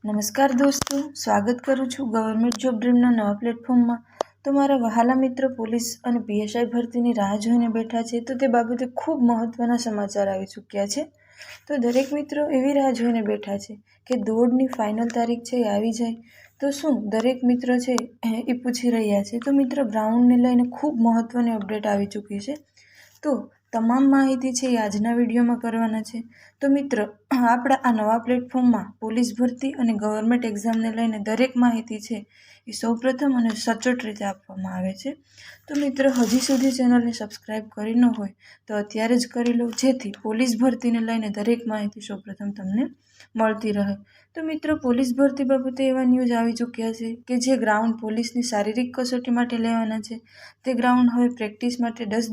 નમસ્કાર દોસ્તો, સ્વાગત કરું છું ગવર્મેન્ટ જોબ ડ્રીમના નવા પ્લેટફોર્મમાં। તો મારા વહાલા મિત્રો પોલીસ અને પીએસઆઈ ભરતીની રાહ જોઈને બેઠા છે, તો તે બાબતે ખૂબ મહત્ત્વના સમાચાર આવી ચૂક્યા છે। તો દરેક મિત્રો એવી રાહ જોઈને બેઠા છે કે દોડની ફાઇનલ તારીખ છે એ આવી જાય તો શું દરેક મિત્રો છે એ પૂછી રહ્યા છે। તો મિત્રો ગ્રાઉન્ડને લઈને ખૂબ મહત્ત્વની અપડેટ આવી ચૂકી છે। તો તમામ માહિતી છે એ આજના વિડીયોમાં કરવાના છે। તો મિત્રો આપણા આ નવા પ્લેટફોર્મમાં પોલીસ ભરતી અને ગવર્મેન્ટ એક્ઝામને લઈને દરેક માહિતી છે એ સૌપ્રથમ અને સચોટ રીતે આપવામાં આવે છે। તો મિત્રો હજી સુધી ચેનલને સબસ્ક્રાઈબ કરી ન હોય તો અત્યારે જ કરી લો, જેથી પોલીસ ભરતીને લઈને દરેક માહિતી સૌપ્રથમ તમને મળતી રહે। તો મિત્રો પોલીસ ભરતી બાબતે એવા ન્યૂઝ આવી ચૂક્યા છે કે જે ગ્રાઉન્ડ પોલીસની શારીરિક કસોટી માટે લેવાના છે તે ગ્રાઉન્ડ હવે પ્રેક્ટિસ માટે 10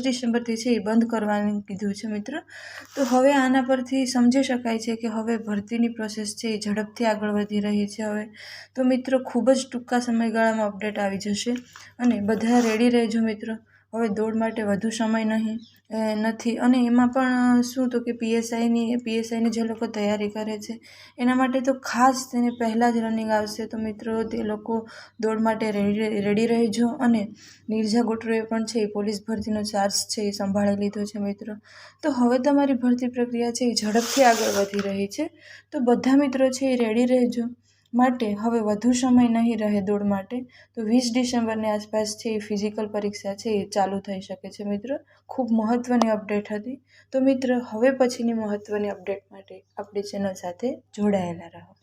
ડિસેમ્બરથી છે એ બંધ કરવાનું કીધું છે મિત્રો। તો હવે આના પરથી સમજી શકાય છે કે હવે ભરતીની પ્રોસેસ છે એ ઝડપથી આગળ વધી રહી છે હવે। તો મિત્રો ખૂબ જ ટૂંકા સમયગાળામાં અપડેટ આવી જશે અને બધા રેડી રહેજો મિત્રો। હવે દોડ માટે વધુ સમય નથી અને એમાં પણ શું તો કે પીએસઆઈની જે લોકો તૈયારી કરે છે એના માટે તો ખાસ તેને પહેલાં જ રનિંગ આવશે। તો મિત્રો તે લોકો દોડ માટે રેડી રહેજો। અને નીરજા ગોટરોએ પણ છે એ પોલીસ ભરતીનો ચાર્જ છે એ સંભાળી લીધો છે મિત્રો। તો હવે તમારી ભરતી પ્રક્રિયા છે એ ઝડપથી આગળ વધી રહી છે। તો બધા મિત્રો છે એ રેડી રહેજો માટે હવે વધુ સમય નહીં રહે દોડ માટે। તો 20 ડિસેમ્બરની આસપાસ છે એ ફિઝિકલ પરીક્ષા છે એ ચાલુ થઈ શકે છે મિત્રો। ખૂબ મહત્ત્વની અપડેટ હતી। તો મિત્રો હવે પછીની મહત્ત્વની અપડેટ માટે આપણી ચેનલ સાથે જોડાયેલા રહો।